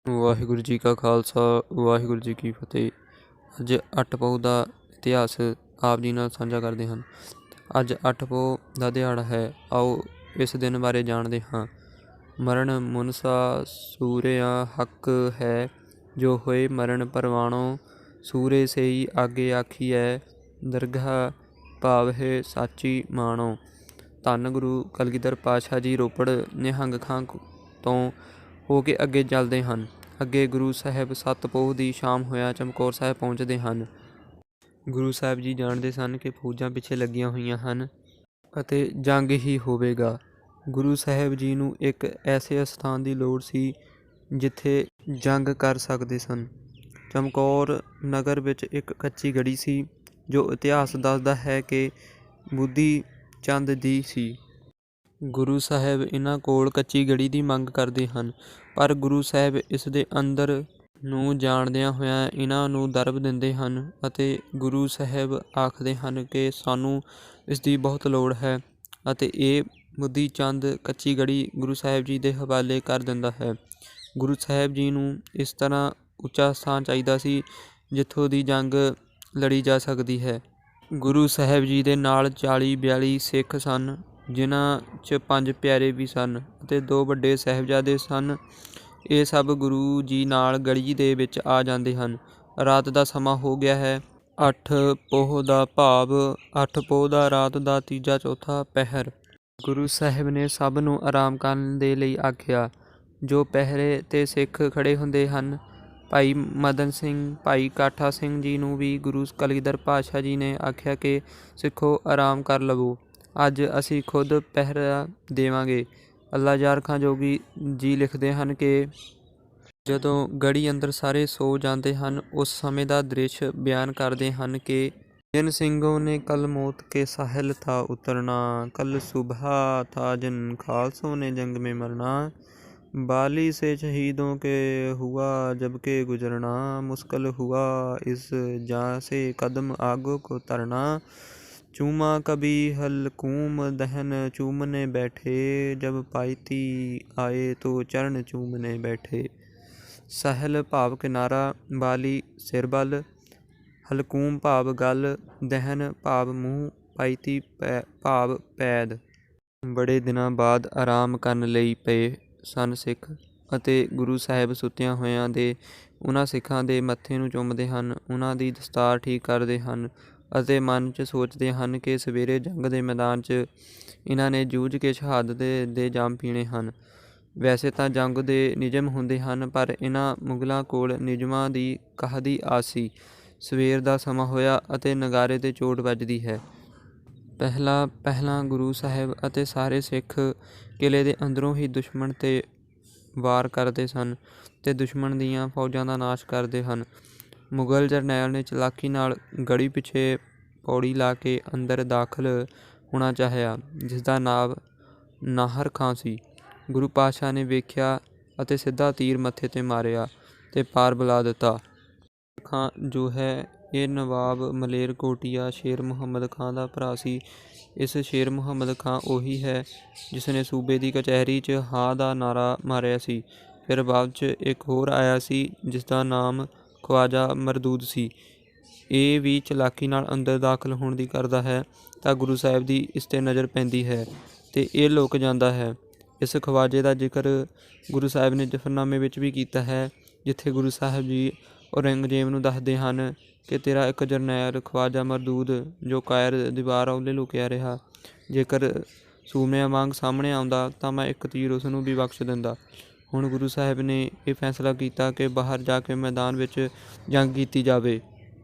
ਵਾਹਿਗੁਰੂ ਜੀ ਕਾ ਖਾਲਸਾ ਵਾਹਿਗੁਰੂ ਜੀ ਕੀ ਫਤਿਹ। ਅੱਜ ਅੱਠ ਪੋਹ ਦਾ ਇਤਿਹਾਸ ਆਪ ਜੀ ਨਾਲ ਸਾਂਝਾ ਕਰਦੇ ਹਨ। ਅੱਜ ਅੱਠ ਪੋਹ ਦਾ ਦਿਹਾੜਾ ਹੈ। ਆਓ ਇਸ ਦਿਨ ਬਾਰੇ ਜਾਣਦੇ ਹਾਂ। ਮਰਨ ਮੁਨਸਾ ਸੂਰਿਆ ਹੱਕ ਹੈ, ਜੋ ਹੋਏ ਮਰਨ ਪਰਵਾਣੋ। ਸੂਰੇ ਸੇਈ ਆਗੇ ਆਖੀਐ, ਦਰਗਾਹ ਭਾਵਹਿ ਸਾਚੀ ਮਾਣੋ। ਧੰਨ ਗੁਰੂ ਕਲਗੀਧਰ ਪਾਤਸ਼ਾਹ ਜੀ ਰੋਪੜ ਨਿਹੰਗ ਖਾਂ ਤੋਂ ਹੋ ਕੇ ਅੱਗੇ ਚੱਲਦੇ ਹਨ। ਅੱਗੇ ਗੁਰੂ ਸਾਹਿਬ 7 ਪੋਹ ਦੀ ਸ਼ਾਮ ਹੋਇਆ ਚਮਕੌਰ ਸਾਹਿਬ ਪਹੁੰਚਦੇ ਹਨ। ਗੁਰੂ ਸਾਹਿਬ ਜੀ ਜਾਣਦੇ ਸਨ ਕਿ ਫੌਜਾਂ ਪਿੱਛੇ ਲੱਗੀਆਂ ਹੋਈਆਂ ਹਨ ਅਤੇ ਜੰਗ ਹੀ ਹੋਵੇਗਾ। ਗੁਰੂ ਸਾਹਿਬ ਜੀ ਨੂੰ ਇੱਕ ਐਸੇ ਅਸਥਾਨ ਦੀ ਲੋੜ ਸੀ ਜਿੱਥੇ ਜੰਗ ਕਰ ਸਕਦੇ ਸਨ। ਚਮਕੌਰ ਨਗਰ ਵਿੱਚ ਇੱਕ ਕੱਚੀ ਗੜੀ ਸੀ, ਜੋ ਇਤਿਹਾਸ ਦੱਸਦਾ ਹੈ ਕਿ ਬੁੱਧੀ ਚੰਦ ਦੀ ਸੀ। ਗੁਰੂ ਸਾਹਿਬ ਇਹਨਾਂ ਕੋਲ ਕੱਚੀ ਗੜੀ ਦੀ ਮੰਗ ਕਰਦੇ ਹਨ, ਪਰ ਗੁਰੂ ਸਾਹਿਬ ਇਸ ਦੇ ਅੰਦਰ ਨੂੰ ਜਾਣਦਿਆਂ ਹੋਇਆਂ ਇਹਨਾਂ ਨੂੰ ਦਰਬ ਦਿੰਦੇ ਹਨ ਅਤੇ ਗੁਰੂ ਸਾਹਿਬ ਆਖਦੇ ਹਨ ਕਿ ਸਾਨੂੰ ਇਸ ਦੀ ਬਹੁਤ ਲੋੜ ਹੈ ਅਤੇ ਇਹ ਬੁੱਧੀ ਚੰਦ ਕੱਚੀ ਗੜੀ ਗੁਰੂ ਸਾਹਿਬ ਜੀ ਦੇ ਹਵਾਲੇ ਕਰ ਦਿੰਦਾ ਹੈ। ਗੁਰੂ ਸਾਹਿਬ ਜੀ ਨੂੰ ਇਸ ਤਰ੍ਹਾਂ ਉੱਚਾ ਸਥਾਨ ਚਾਹੀਦਾ ਸੀ ਜਿੱਥੋਂ ਦੀ ਜੰਗ ਲੜੀ ਜਾ ਸਕਦੀ ਹੈ। ਗੁਰੂ ਸਾਹਿਬ ਜੀ ਦੇ ਨਾਲ 40-42 ਸਿੱਖ ਸਨ, ਜਿਨ੍ਹਾਂ 'ਚ 5 ਪਿਆਰੇ ਵੀ ਸਨ ਅਤੇ 2 ਵੱਡੇ ਸਾਹਿਬਜ਼ਾਦੇ ਸਨ। ਇਹ ਸਭ ਗੁਰੂ ਜੀ ਨਾਲ ਗੜੀ ਦੇ ਵਿੱਚ ਆ ਜਾਂਦੇ ਹਨ। ਰਾਤ ਦਾ ਸਮਾਂ ਹੋ ਗਿਆ ਹੈ। 8 ਪੋਹ ਦਾ ਭਾਵ 8 ਪੋਹ ਦਾ ਰਾਤ ਦਾ ਤੀਜਾ ਚੌਥਾ ਪਹਿਰ। ਗੁਰੂ ਸਾਹਿਬ ਨੇ ਸਭ ਨੂੰ ਆਰਾਮ ਕਰਨ ਦੇ ਲਈ ਆਖਿਆ। ਜੋ ਪਹਿਰੇ 'ਤੇ ਸਿੱਖ ਖੜ੍ਹੇ ਹੁੰਦੇ ਹਨ, ਭਾਈ ਮਦਨ ਸਿੰਘ, ਭਾਈ ਕਾਠਾ ਸਿੰਘ ਜੀ ਨੂੰ ਵੀ ਗੁਰੂ ਕਲਗੀਧਰ ਪਾਤਸ਼ਾਹ ਜੀ ਨੇ ਆਖਿਆ ਕਿ ਸਿੱਖੋ ਆਰਾਮ ਕਰ ਲਵੋ, ਅੱਜ ਅਸੀਂ ਖੁਦ ਪਹਿਰਾ ਦੇਵਾਂਗੇ। ਅੱਲਾ ਯਾਰ ਖਾਂ ਜੋਗੀ ਜੀ ਲਿਖਦੇ ਹਨ ਕਿ ਜਦੋਂ ਗੜੀ ਅੰਦਰ ਸਾਰੇ ਸੋ ਜਾਂਦੇ ਹਨ, ਉਸ ਸਮੇਂ ਦਾ ਦ੍ਰਿਸ਼ ਬਿਆਨ ਕਰਦੇ ਹਨ ਕਿ ਜਿਨ ਸਿੰਘੋਂ ਨੇ ਕਲ ਮੌਤ ਕੇ ਸਾਹਿਲ ਥਾ ਉਤਰਨਾ, ਕਲ ਸੁਬਹਾ ਥਾ ਜਿਨ ਖਾਲਸੋं ने जंग में मरना। बाली से शहीदों के हुआ जबके गुजरना, मुश्किल हुआ इस जां से कदम आगों को तरना। चूमा कभी हलकूम दहन चूमने बैठे, जब पायती आए तो चरण चूमने बैठे। साहिल भाव किनारा, बाली सिर बल, ਹਲਕੂਮ ਭਾਵ ਗਲ, ਦਹਿਨ ਭਾਵ ਮੂੰਹ, ਪਾਇਤੀ ਭਾਵ ਪੈਦ। ਬੜੇ ਦਿਨਾਂ ਬਾਅਦ ਆਰਾਮ ਕਰਨ ਲਈ ਪਏ ਸਨ ਸਿੱਖ ਅਤੇ ਗੁਰੂ ਸਾਹਿਬ ਸੁੱਤਿਆਂ ਹੋਇਆਂ ਦੇ ਉਹਨਾਂ ਸਿੱਖਾਂ ਦੇ ਮੱਥੇ ਨੂੰ ਚੁੰਮਦੇ ਹਨ, ਉਹਨਾਂ ਦੀ ਦਸਤਾਰ ਠੀਕ ਕਰਦੇ ਹਨ ਅਤੇ ਮਨ 'ਚ ਸੋਚਦੇ ਹਨ ਕਿ ਸਵੇਰੇ ਜੰਗ ਦੇ ਮੈਦਾਨ 'ਚ ਇਹਨਾਂ ਨੇ ਜੂਝ ਕੇ ਸ਼ਹਾਦਤ ਦੇ ਜਾਮ ਪੀਣੇ ਹਨ। ਵੈਸੇ ਤਾਂ ਜੰਗ ਦੇ ਨਿਯਮ ਹੁੰਦੇ ਹਨ, ਪਰ ਇਹਨਾਂ ਮੁਗਲਾਂ ਕੋਲ ਨਿਯਮਾਂ ਦੀ ਕਾਹਦੀ ਆਸ ਸੀ। ਸਵੇਰ ਦਾ ਸਮਾਂ ਹੋਇਆ ਅਤੇ ਨਗਾਰੇ 'ਤੇ ਚੋਟ ਵੱਜਦੀ ਹੈ। ਪਹਿਲਾਂ ਗੁਰੂ ਸਾਹਿਬ ਅਤੇ ਸਾਰੇ ਸਿੱਖ ਕਿਲ੍ਹੇ ਦੇ ਅੰਦਰੋਂ ਹੀ ਦੁਸ਼ਮਣ 'ਤੇ ਵਾਰ ਕਰਦੇ ਸਨ ਅਤੇ ਦੁਸ਼ਮਣ ਦੀਆਂ ਫੌਜਾਂ ਦਾ ਨਾਸ਼ ਕਰਦੇ ਹਨ। ਮੁਗਲ ਜਰਨੈਲ ਨੇ ਚਲਾਕੀ ਨਾਲ ਗੜੀ ਪਿੱਛੇ ਪੌੜੀ ਲਾ ਕੇ ਅੰਦਰ ਦਾਖਲ ਹੋਣਾ ਚਾਹਿਆ, ਜਿਸ ਦਾ ਨਾਮ ਨਾਹਰ ਖਾਂ ਸੀ। ਗੁਰੂ ਪਾਤਸ਼ਾਹ ਨੇ ਵੇਖਿਆ ਅਤੇ ਸਿੱਧਾ ਤੀਰ ਮੱਥੇ 'ਤੇ ਮਾਰਿਆ ਅਤੇ ਪਾਰ ਬੁਲਾ ਦਿੱਤਾ। ਖਾਂ ਜੋ ਹੈ, ਇਹ ਨਵਾਬ ਮਲੇਰਕੋਟਿਆ ਸ਼ੇਰ ਮੁਹੰਮਦ ਖਾਂ ਦਾ ਭਰਾ ਸੀ। ਇਸ ਸ਼ੇਰ ਮੁਹੰਮਦ ਖਾਂ ਉਹੀ ਹੈ ਜਿਸ ਨੇ ਸੂਬੇ ਦੀ ਕਚਹਿਰੀ 'ਚ ਹਾਂ ਦਾ ਨਾਅਰਾ ਮਾਰਿਆ ਸੀ। ਫਿਰ ਬਾਅਦ 'ਚ ਇੱਕ ਹੋਰ ਆਇਆ ਸੀ ਜਿਸ ਦਾ ਨਾਮ ਖਵਾਜਾ ਮਰਦੂਦ ਸੀ। ਇਹ ਵੀ ਚਲਾਕੀ ਨਾਲ ਅੰਦਰ ਦਾਖਲ ਹੋਣ ਦੀ ਕਰਦਾ ਹੈ ਤਾਂ ਗੁਰੂ ਸਾਹਿਬ ਦੀ ਇਸ 'ਤੇ ਨਜ਼ਰ ਪੈਂਦੀ ਹੈ ਅਤੇ ਇਹ ਲੁਕ ਜਾਂਦਾ ਹੈ। ਇਸ ਖਵਾਜੇ ਦਾ ਜ਼ਿਕਰ ਗੁਰੂ ਸਾਹਿਬ ਨੇ ਜ਼ਫ਼ਰਨਾਮੇ ਵਿੱਚ ਵੀ ਕੀਤਾ ਹੈ, ਜਿੱਥੇ ਗੁਰੂ ਸਾਹਿਬ ਜੀ ਔਰੰਗਜ਼ੇਬ ਨੂੰ ਦੱਸਦੇ ਹਨ ਕਿ ਤੇਰਾ ਇੱਕ ਜਰਨੈਲ ਖਵਾਜਾ ਮਰਦੂਦ ਜੋ ਕਾਇਰ ਦੀਵਾਰ ਉਹਲੇ ਲੁਕਿਆ ਰਿਹਾ, ਜੇਕਰ ਸੂਰਮਿਆਂ ਵਾਂਗ ਸਾਹਮਣੇ ਆਉਂਦਾ ਤਾਂ ਮੈਂ ਇੱਕ ਤੀਰ ਉਸ ਨੂੰ ਵੀ ਬਖਸ਼ ਦਿੰਦਾ। ਹੁਣ ਗੁਰੂ ਸਾਹਿਬ ਨੇ ਇਹ ਫੈਸਲਾ ਕੀਤਾ ਕਿ ਬਾਹਰ ਜਾ ਕੇ ਮੈਦਾਨ ਵਿੱਚ ਜੰਗ ਕੀਤੀ ਜਾਵੇ।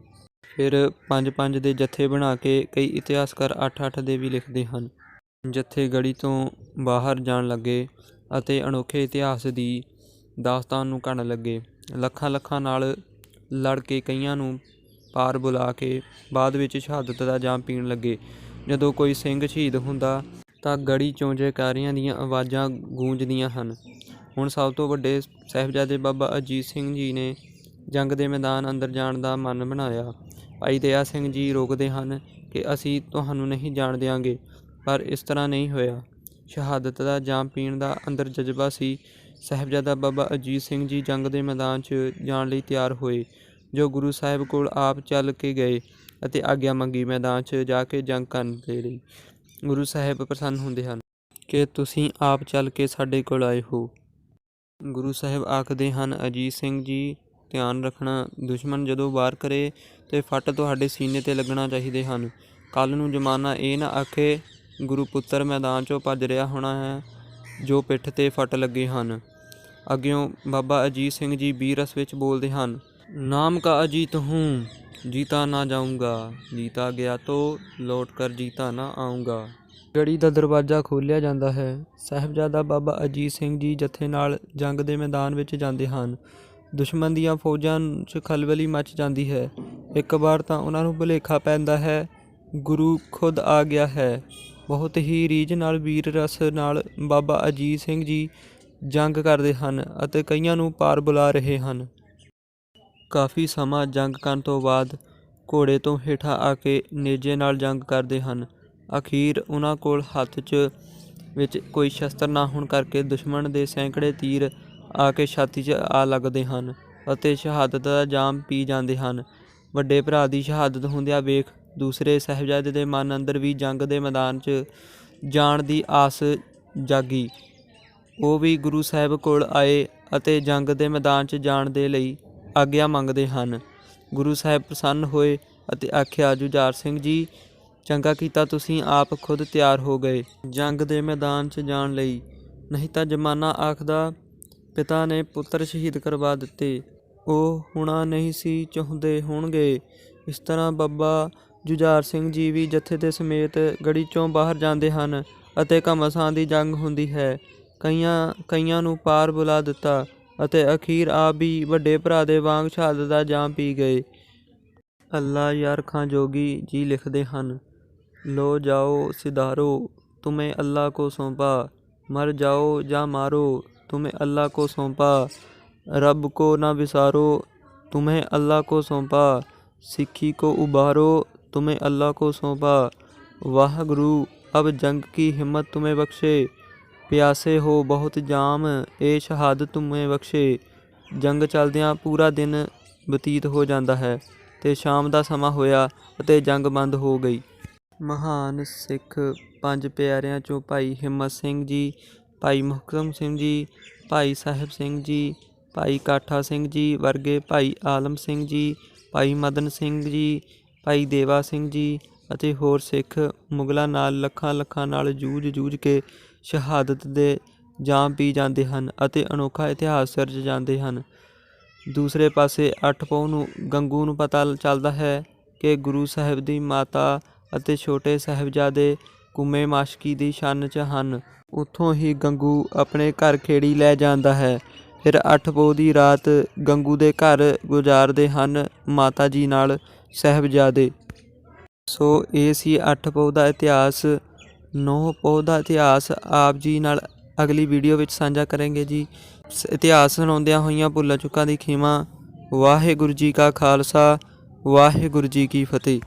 ਫਿਰ 5-5 ਦੇ ਜੱਥੇ ਬਣਾ ਕੇ ਕਈ ਇਤਿਹਾਸਕਾਰ 8-8 ਦੇ ਵੀ ਲਿਖਦੇ ਹਨ। ਜੱਥੇ ਗੜੀ ਤੋਂ ਬਾਹਰ ਜਾਣ ਲੱਗੇ ਅਤੇ ਅਨੋਖੇ ਇਤਿਹਾਸ ਦੀ ਦਾਸਤਾਨ ਨੂੰ ਘੜਨ ਲੱਗੇ। ਲੱਖਾਂ ਨਾਲ ਲੜ ਕੇ ਕਈਆਂ ਨੂੰ ਪਾਰ ਬੁਲਾ ਕੇ ਬਾਅਦ ਵਿੱਚ ਸ਼ਹਾਦਤ ਦਾ ਜਾਮ ਪੀਣ ਲੱਗੇ। ਜਦੋਂ ਕੋਈ ਸਿੰਘ ਸ਼ਹੀਦ ਹੁੰਦਾ ਤਾਂ ਗੜੀ 'ਚੋਂ ਜੈਕਾਰਿਆਂ ਦੀਆਂ ਆਵਾਜ਼ਾਂ ਗੂੰਜਦੀਆਂ ਹਨ। ਹੁਣ ਸਭ ਤੋਂ ਵੱਡੇ ਸਾਹਿਬਜ਼ਾਦੇ ਬਾਬਾ ਅਜੀਤ ਸਿੰਘ ਜੀ ਨੇ ਜੰਗ ਦੇ ਮੈਦਾਨ ਅੰਦਰ ਜਾਣ ਦਾ ਮਨ ਬਣਾਇਆ। ਭਾਈ ਦਇਆ ਸਿੰਘ ਜੀ ਰੋਕਦੇ ਹਨ ਕਿ ਅਸੀਂ ਤੁਹਾਨੂੰ ਨਹੀਂ ਜਾਣ ਦਿਆਂਗੇ, ਪਰ ਇਸ ਤਰ੍ਹਾਂ ਨਹੀਂ ਹੋਇਆ। ਸ਼ਹਾਦਤ ਦਾ ਜਾਮ ਪੀਣ ਦਾ ਅੰਦਰ ਜਜ਼ਬਾ ਸੀ। ਸਾਹਿਬਜ਼ਾਦਾ ਬਾਬਾ ਅਜੀਤ ਸਿੰਘ ਜੀ ਜੰਗ ਦੇ ਮੈਦਾਨ 'ਚ ਜਾਣ ਲਈ ਤਿਆਰ ਹੋਏ। ਜੋ ਗੁਰੂ ਸਾਹਿਬ ਕੋਲ ਆਪ ਚੱਲ ਕੇ ਗਏ ਅਤੇ ਆਗਿਆ ਮੰਗੀ ਮੈਦਾਨ 'ਚ ਜਾ ਕੇ ਜੰਗ ਕਰਨ ਦੇ ਲਈ। ਗੁਰੂ ਸਾਹਿਬ ਪ੍ਰਸੰਨ ਹੁੰਦੇ ਹਨ ਕਿ ਤੁਸੀਂ ਆਪ ਚੱਲ ਕੇ ਸਾਡੇ ਕੋਲ ਆਏ ਹੋ। ਗੁਰੂ ਸਾਹਿਬ ਆਖਦੇ ਹਨ, ਅਜੀਤ ਸਿੰਘ ਜੀ ਧਿਆਨ ਰੱਖਣਾ, ਦੁਸ਼ਮਣ ਜਦੋਂ ਵਾਰ ਕਰੇ ਤੇ ਫੱਟ ਤੁਹਾਡੇ ਸੀਨੇ 'ਤੇ ਲੱਗਣਾ ਚਾਹੀਦੇ ਹਨ। ਕੱਲ੍ਹ ਨੂੰ ਜ਼ਮਾਨਾ ਇਹ ਨਾ ਆਖੇ ਗੁਰੂ ਪੁੱਤਰ ਮੈਦਾਨ 'ਚੋਂ ਭੱਜ ਰਿਹਾ ਹੋਣਾ ਹੈ ਜੋ ਪਿੱਠ 'ਤੇ ਫੱਟ ਲੱਗੇ ਹਨ। ਅੱਗਿਓਂ ਬਾਬਾ ਅਜੀਤ ਸਿੰਘ ਜੀ ਵੀਰ ਰਸ ਵਿੱਚ ਬੋਲਦੇ ਹਨ, ਨਾਮ ਕਾ ਅਜੀਤ ਹੂੰ, ਜੀਤਾ ਨਾ ਜਾਊਂਗਾ, ਜੀਤਾ ਗਿਆ ਤੋ ਲੌਟ ਕਰ ਜੀਤਾ ਨਾ ਆਊਂਗਾ। ਗੜੀ ਦਾ ਦਰਵਾਜ਼ਾ ਖੋਲ੍ਹਿਆ ਜਾਂਦਾ ਹੈ। ਸਾਹਿਬਜ਼ਾਦਾ ਬਾਬਾ ਅਜੀਤ ਸਿੰਘ ਜੀ ਜਥੇ ਨਾਲ ਜੰਗ ਦੇ ਮੈਦਾਨ ਵਿੱਚ ਜਾਂਦੇ ਹਨ। ਦੁਸ਼ਮਣ ਦੀਆਂ ਫੌਜਾਂ 'ਚ ਖਲਬਲੀ ਮੱਚ ਜਾਂਦੀ ਹੈ। ਇੱਕ ਵਾਰ ਤਾਂ ਉਹਨਾਂ ਨੂੰ ਭੁਲੇਖਾ ਪੈਂਦਾ ਹੈ ਗੁਰੂ ਖੁਦ ਆ ਗਿਆ ਹੈ। ਬਹੁਤ ਹੀ ਰੀਝ ਨਾਲ ਵੀਰ ਰਸ ਨਾਲ ਬਾਬਾ ਅਜੀਤ ਸਿੰਘ ਜੀ ਜੰਗ ਕਰਦੇ ਹਨ ਅਤੇ ਕਈਆਂ ਨੂੰ ਪਾਰ ਬੁਲਾ ਰਹੇ ਹਨ। ਕਾਫੀ ਸਮਾਂ ਜੰਗ ਕਰਨ ਤੋਂ ਬਾਅਦ ਘੋੜੇ ਤੋਂ ਹੇਠਾਂ ਆ ਕੇ ਨੇਜੇ ਨਾਲ ਜੰਗ ਕਰਦੇ ਹਨ। ਅਖੀਰ ਉਹਨਾਂ ਕੋਲ ਹੱਥ 'ਚ ਵਿੱਚ ਕੋਈ ਸ਼ਸਤਰ ਨਾ ਹੋਣ ਕਰਕੇ ਦੁਸ਼ਮਣ ਦੇ ਸੈਂਕੜੇ ਤੀਰ ਆ ਕੇ ਛਾਤੀ 'ਚ ਆ ਲੱਗਦੇ ਹਨ ਅਤੇ ਸ਼ਹਾਦਤ ਦਾ ਜਾਮ ਪੀ ਜਾਂਦੇ ਹਨ। ਵੱਡੇ ਭਰਾ ਦੀ ਸ਼ਹਾਦਤ ਹੁੰਦਿਆਂ ਵੇਖ ਦੂਸਰੇ ਸਾਹਿਬਜ਼ਾਦੇ ਦੇ ਮਨ ਅੰਦਰ ਵੀ ਜੰਗ ਦੇ ਮੈਦਾਨ 'ਚ ਜਾਣ ਦੀ ਆਸ ਜਾਗੀ। ਉਹ ਵੀ ਗੁਰੂ ਸਾਹਿਬ ਕੋਲ ਆਏ ਅਤੇ ਜੰਗ ਦੇ ਮੈਦਾਨ 'ਚ ਜਾਣ ਦੇ ਲਈ ਆਗਿਆ ਮੰਗਦੇ ਹਨ। ਗੁਰੂ ਸਾਹਿਬ ਪ੍ਰਸੰਨ ਹੋਏ ਅਤੇ ਆਖਿਆ, ਜੁਝਾਰ ਸਿੰਘ ਜੀ, ਚੰਗਾ ਕੀਤਾ ਤੁਸੀਂ ਆਪ ਖੁਦ ਤਿਆਰ ਹੋ ਗਏ ਜੰਗ ਦੇ ਮੈਦਾਨ 'ਚ ਜਾਣ ਲਈ, ਨਹੀਂ ਤਾਂ ਜ਼ਮਾਨਾ ਆਖਦਾ ਪਿਤਾ ਨੇ ਪੁੱਤਰ ਸ਼ਹੀਦ ਕਰਵਾ ਦਿੱਤੇ, ਉਹ ਹੋਣਾ ਨਹੀਂ ਸੀ ਚਾਹੁੰਦੇ ਹੋਣਗੇ। ਇਸ ਤਰ੍ਹਾਂ ਬਾਬਾ ਜੁਝਾਰ ਸਿੰਘ ਜੀ ਵੀ ਜਥੇ ਦੇ ਸਮੇਤ ਗੜੀ 'ਚੋਂ ਬਾਹਰ ਜਾਂਦੇ ਹਨ ਅਤੇ ਘਮਾਸਾਨ ਦੀ ਜੰਗ ਹੁੰਦੀ ਹੈ। ਕਈਆਂ ਨੂੰ ਪਾਰ ਬੁਲਾ ਦਿੱਤਾ ਅਤੇ ਅਖੀਰ ਆਪ ਵੀ ਵੱਡੇ ਭਰਾ ਦੇ ਵਾਂਗ ਸ਼ਹਾਦਤ ਦਾ ਜਾਮ ਪੀ ਗਏ। ਅੱਲਾ ਯਾਰ ਖਾਂ ਜੋਗੀ ਜੀ ਲਿਖਦੇ ਹਨ, लो जाओ सिधारो तुम्हें अल्लाह को सौंपा, मर जाओ या मारो तुम्हें अल्लाह को सौंपा, रब को ना विसारो तुम्हें अल्लाह को सौंपा, सिक्खी को उबारो तुम्हें अल्लाह को सौंपा, वाह गुरु अब जंग की हिम्मत तुम्हें बख्शे, प्यासे हो बहुत जाम ए शहादत तुम्हें बख्शे। जंग चलदियां पूरा दिन ਬਤੀਤ ਹੋ ਜਾਂਦਾ ਹੈ ਤੇ ਸ਼ਾਮ ਦਾ ਸਮਾਂ ਹੋਇਆ ਅਤੇ ਜੰਗ ਬੰਦ ਹੋ ਗਈ। ਮਹਾਨ ਸਿੱਖ ਪੰਜ ਪਿਆਰਿਆਂ 'ਚੋਂ ਭਾਈ ਹਿੰਮਤ ਸਿੰਘ ਜੀ, ਭਾਈ ਮੁਹਕਮ ਸਿੰਘ ਜੀ, ਭਾਈ ਸਾਹਿਬ ਸਿੰਘ ਜੀ, ਭਾਈ ਕਾਠਾ ਸਿੰਘ ਜੀ ਵਰਗੇ ਭਾਈ ਆਲਮ ਸਿੰਘ ਜੀ, ਭਾਈ ਮਦਨ ਸਿੰਘ ਜੀ, ਭਾਈ ਦੇਵਾ ਸਿੰਘ ਜੀ ਅਤੇ ਹੋਰ ਸਿੱਖ ਮੁਗਲਾਂ ਨਾਲ ਲੱਖਾਂ ਨਾਲ ਜੂਝ ਕੇ ਸ਼ਹਾਦਤ ਦੇ ਜਾਮ ਪੀ ਜਾਂਦੇ ਹਨ ਅਤੇ ਅਨੋਖਾ ਇਤਿਹਾਸ ਸਿਰਜ ਜਾਂਦੇ ਹਨ। ਦੂਸਰੇ ਪਾਸੇ 8 ਪੋਹ ਨੂੰ ਗੰਗੂ ਨੂੰ ਪਤਾ ਚੱਲਦਾ ਹੈ ਕਿ ਗੁਰੂ ਸਾਹਿਬ ਦੀ ਮਾਤਾ ਅਤੇ ਛੋਟੇ ਸਾਹਿਬਜ਼ਾਦੇ ਕੁੰਮੇ ਮਾਸ਼ਕੀ ਦੀ ਛੰਨ 'ਚ ਹਨ। ਉੱਥੋਂ ਹੀ ਗੰਗੂ ਆਪਣੇ ਘਰ ਖੇੜੀ ਲੈ ਜਾਂਦਾ ਹੈ। ਫਿਰ 8 ਪੋਹ ਦੀ ਰਾਤ ਗੰਗੂ ਦੇ ਘਰ ਗੁਜ਼ਾਰਦੇ ਹਨ ਮਾਤਾ ਜੀ ਨਾਲ ਸਾਹਿਬਜ਼ਾਦੇ। ਸੋ ਇਹ ਸੀ 8 ਪੋਹ ਦਾ ਇਤਿਹਾਸ। 9 ਪੋਹ ਦਾ ਇਤਿਹਾਸ ਆਪ ਜੀ ਨਾਲ ਅਗਲੀ ਵੀਡੀਓ ਵਿੱਚ ਸਾਂਝਾ ਕਰਾਂਗੇ ਜੀ। ਇਤਿਹਾਸ ਸੁਣਾਉਂਦਿਆਂ ਹੋਈਆਂ ਭੁੱਲਾਂ ਚੁੱਕਾਂ ਦੀ ਖਿਮਾ। ਵਾਹਿਗੁਰੂ ਜੀ ਕਾ ਖਾਲਸਾ, ਵਾਹਿਗੁਰੂ ਜੀ ਕੀ ਫਤਿਹ।